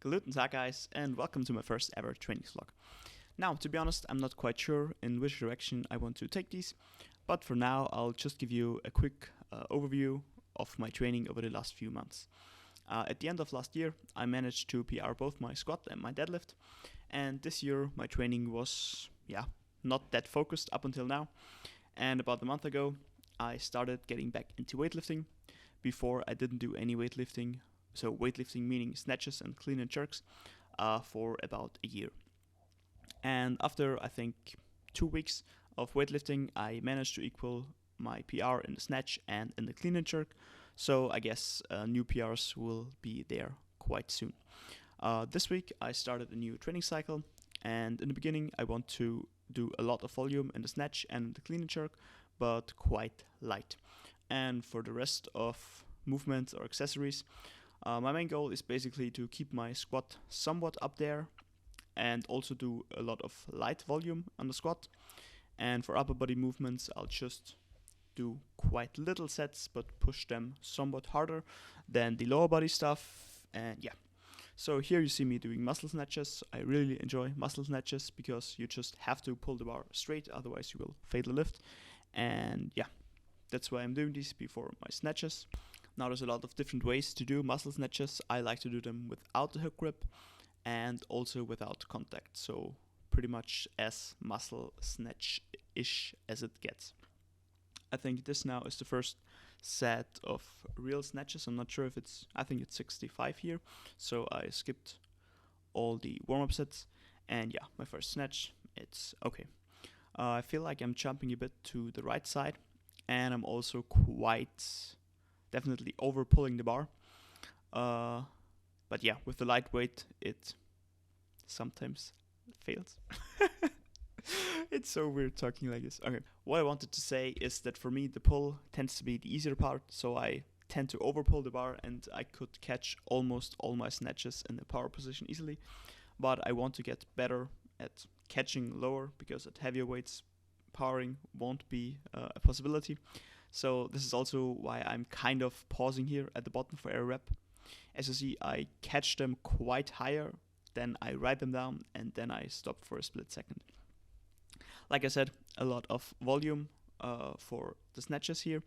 Guten Tag, guys, and welcome to my first ever training vlog. Now, to be honest, I'm not quite sure in which direction I want to take these, but for now, I'll just give you a quick overview of my training over the last few months. At the end of last year, I managed to PR both my squat and my deadlift, and this year my training was, not that focused up until now. And about a month ago, I started getting back into weightlifting. Before, I didn't do any weightlifting, so weightlifting meaning snatches and clean and jerks, for about a year. And after, I think, 2 weeks of weightlifting, I managed to equal my PR in the snatch and in the clean and jerk. So I guess new PRs will be there quite soon. This week, I started a new training cycle. And in the beginning, I want to do a lot of volume in the snatch and the clean and jerk, but quite light. And for the rest of movements or accessories, my main goal is basically to keep my squat somewhat up there and also do a lot of light volume on the squat. And for upper body movements, I'll just do quite little sets but push them somewhat harder than the lower body stuff. And yeah, so here you see me doing muscle snatches. I really enjoy muscle snatches because you just have to pull the bar straight, otherwise you will fail the lift. And yeah, that's why I'm doing these before my snatches. Now there's a lot of different ways to do muscle snatches. I like to do them without the hook grip and also without contact. So pretty much as muscle snatch-ish as it gets. I think this now is the first set of real snatches. I'm not sure if I think it's 65 here. So I skipped all the warm-up sets. And yeah, my first snatch, it's okay. I feel like I'm jumping a bit to the right side. And I'm also quite definitely over pulling the bar. But yeah, with the lightweight, it sometimes fails. It's so weird talking like this. Okay, what I wanted to say is that for me, the pull tends to be the easier part. So I tend to over pull the bar and I could catch almost all my snatches in the power position easily. But I want to get better at catching lower because at heavier weights, powering won't be a possibility. So this is also why I'm kind of pausing here at the bottom for every rep. As you see, I catch them quite higher, then I write them down, and then I stop for a split second. Like I said, a lot of volume for the snatches here.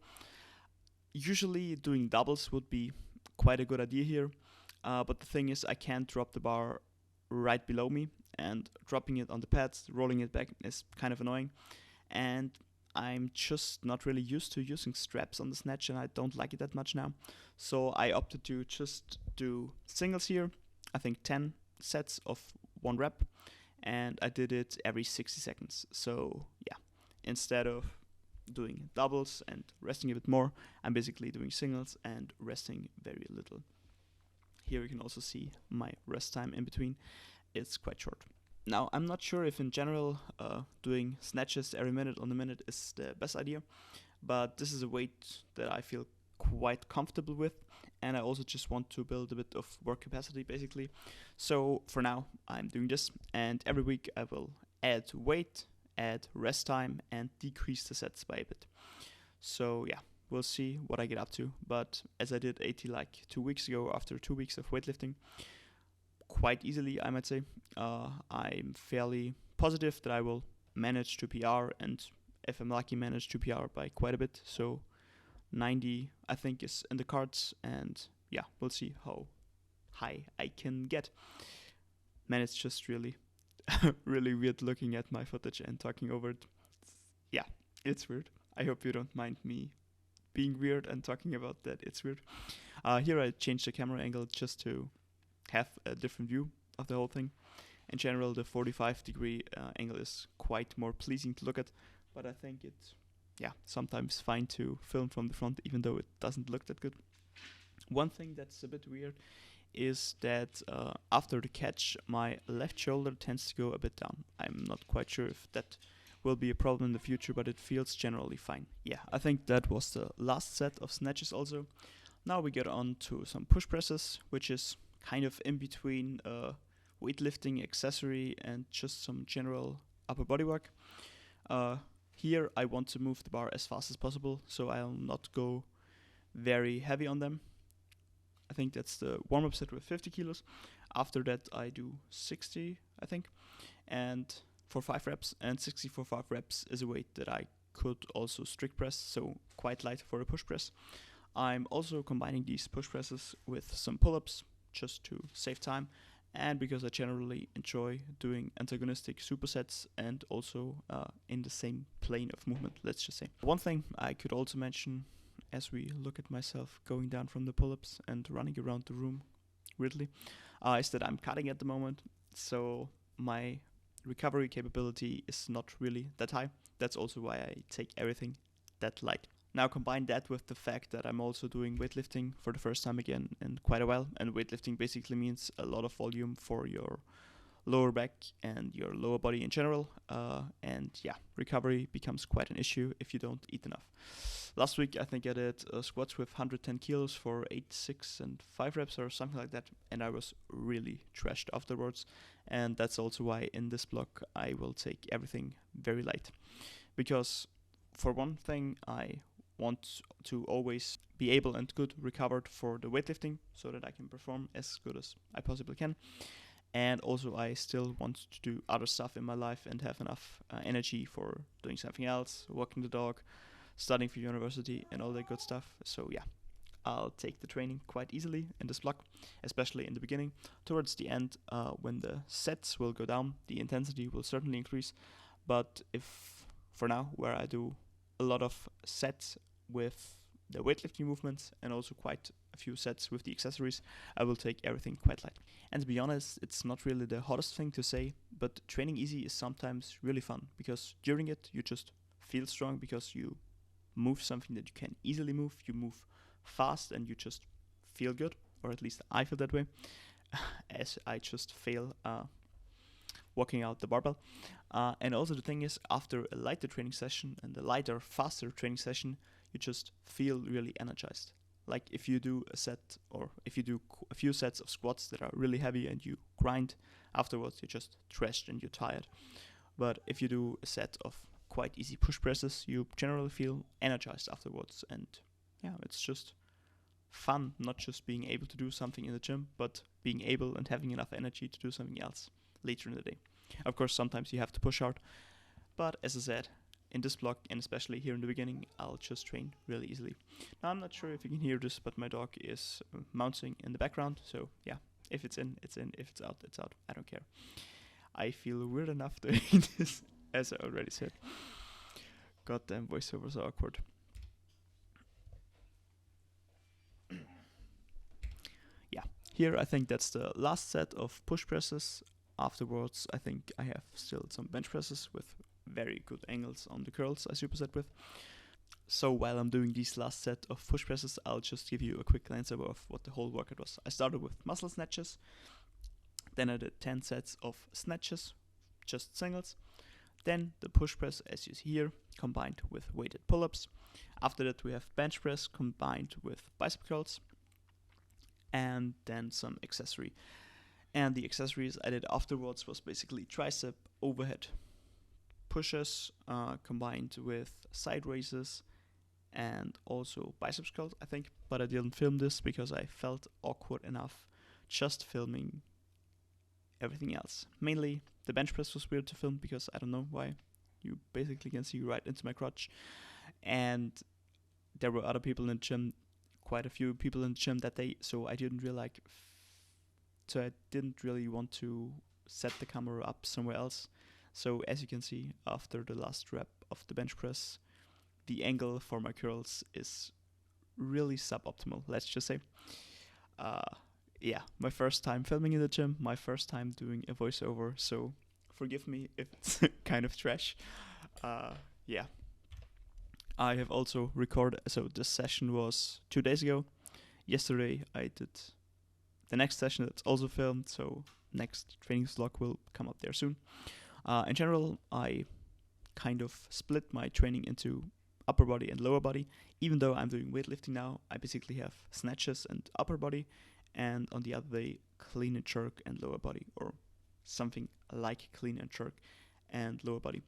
Usually doing doubles would be quite a good idea here, but the thing is I can't drop the bar right below me, and dropping it on the pads, rolling it back is kind of annoying. And I'm just not really used to using straps on the snatch, and I don't like it that much now. So I opted to just do singles here. I think 10 sets of 1 rep, and I did it every 60 seconds. So yeah, instead of doing doubles and resting a bit more, I'm basically doing singles and resting very little. Here you can also see my rest time in between. It's quite short. Now, I'm not sure if in general doing snatches every minute on the minute is the best idea, but this is a weight that I feel quite comfortable with, and I also just want to build a bit of work capacity basically. So for now, I'm doing this, and every week I will add weight, add rest time, and decrease the sets by a bit. So yeah, we'll see what I get up to, but as I did 80 like 2 weeks ago after 2 weeks of weightlifting, quite easily, I might say. I'm fairly positive that I will manage to PR, and if I'm lucky, manage to PR by quite a bit. So 90, I think, is in the cards, and yeah, we'll see how high I can get. Man, it's just really, really weird looking at my footage and talking over it. Yeah, it's weird. I hope you don't mind me being weird and talking about that. It's weird. Here I changed the camera angle just to have a different view of the whole thing. In general, the 45-degree angle is quite more pleasing to look at, but I think it's sometimes fine to film from the front even though it doesn't look that good. One thing that's a bit weird is that after the catch, my left shoulder tends to go a bit down. I'm not quite sure if that will be a problem in the future, but it feels generally fine. Yeah, I think that was the last set of snatches also. Now we get on to some push presses, which is kind of in between weightlifting accessory and just some general upper body work. Here I want to move the bar as fast as possible, so I'll not go very heavy on them. I think that's the warm-up set with 50 kilos. After that, I do 60, I think, and for 5 reps, and 60 for 5 reps is a weight that I could also strict press, so quite light for a push press. I'm also combining these push presses with some pull-ups just to save time, and because I generally enjoy doing antagonistic supersets and also in the same plane of movement, let's just say. One thing I could also mention as we look at myself going down from the pull-ups and running around the room weirdly, is that I'm cutting at the moment, so my recovery capability is not really that high. That's also why I take everything that light. Now combine that with the fact that I'm also doing weightlifting for the first time again in quite a while, and weightlifting basically means a lot of volume for your lower back and your lower body in general, and yeah, recovery becomes quite an issue if you don't eat enough. Last week I think I did squats with 110 kilos for 8, 6 and 5 reps or something like that, and I was really trashed afterwards, and that's also why in this block I will take everything very light, because for one thing I want to always be able and good recovered for the weightlifting so that I can perform as good as I possibly can. And also I still want to do other stuff in my life and have enough energy for doing something else, walking the dog, studying for university and all that good stuff. So yeah, I'll take the training quite easily in this block, especially in the beginning. Towards the end, when the sets will go down, the intensity will certainly increase. But if for now, where I do a lot of sets with the weightlifting movements and also quite a few sets with the accessories, I will take everything quite light. And to be honest, it's not really the hottest thing to say, but training easy is sometimes really fun, because during it you just feel strong because you move something that you can easily move, you move fast and you just feel good, or at least I feel that way, as I just feel walking out the barbell. And also the thing is, after a lighter training session and a lighter, faster training session, you just feel really energized. Like if you do a set, or if you do a few sets of squats that are really heavy and you grind afterwards, you're just trashed and you're tired. But if you do a set of quite easy push presses, you generally feel energized afterwards. And yeah, it's just fun, not just being able to do something in the gym, but being able and having enough energy to do something else later in the day. Of course, sometimes you have to push hard, but as I said, in this block, and especially here in the beginning, I'll just train really easily. Now, I'm not sure if you can hear this, but my dog is bouncing in the background, so yeah, if it's in, it's in, if it's out, it's out, I don't care. I feel weird enough doing this, as I already said. Goddamn, voiceovers are awkward. Yeah, here I think that's the last set of push presses. Afterwards, I think I have still some bench presses with very good angles on the curls I superset with. So while I'm doing these last set of push presses, I'll just give you a quick glance over of what the whole workout was. I started with muscle snatches, then I did 10 sets of snatches, just singles, then the push press as you see here, combined with weighted pull-ups. After that we have bench press combined with bicep curls, and then some accessory. And the accessories I did afterwards was basically tricep overhead pushes combined with side raises and also biceps curls, I think. But I didn't film this because I felt awkward enough just filming everything else. Mainly the bench press was weird to film because I don't know why. You basically can see right into my crotch. And there were other people in the gym, quite a few people in the gym that day, so I didn't really want to set the camera up somewhere else. So as you can see, after the last rep of the bench press, the angle for my curls is really suboptimal, let's just say. Yeah, my first time filming in the gym, my first time doing a voiceover, so forgive me if it's kind of trash. Yeah. I have also recorded, so this session was 2 days ago. Yesterday I did the next session that's also filmed, so next training vlog will come up there soon. In general, I kind of split my training into upper body and lower body. Even though I'm doing weightlifting now, I basically have snatches and upper body, and on the other day, clean and jerk and lower body, or something like clean and jerk and lower body.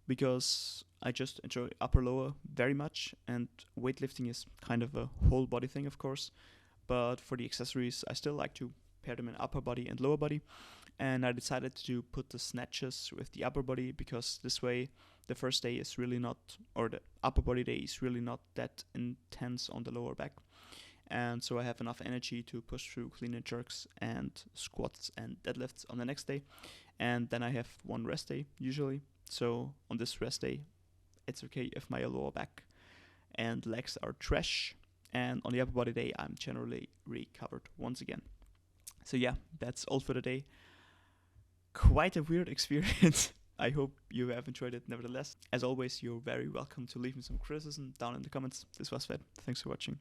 Because I just enjoy upper lower very much, and weightlifting is kind of a whole body thing, of course. But for the accessories, I still like to compare them in upper body and lower body. And I decided to put the snatches with the upper body, because this way the first day is really not, or the upper body day is really not that intense on the lower back. And so I have enough energy to push through clean and jerks and squats and deadlifts on the next day. And then I have one rest day usually. So on this rest day, it's okay if my lower back and legs are trash. And on the upper body day, I'm generally recovered once again. So yeah, that's all for today. Quite a weird experience. I hope you have enjoyed it nevertheless. As always, you're very welcome to leave me some criticism down in the comments. This was Fed. Thanks for watching.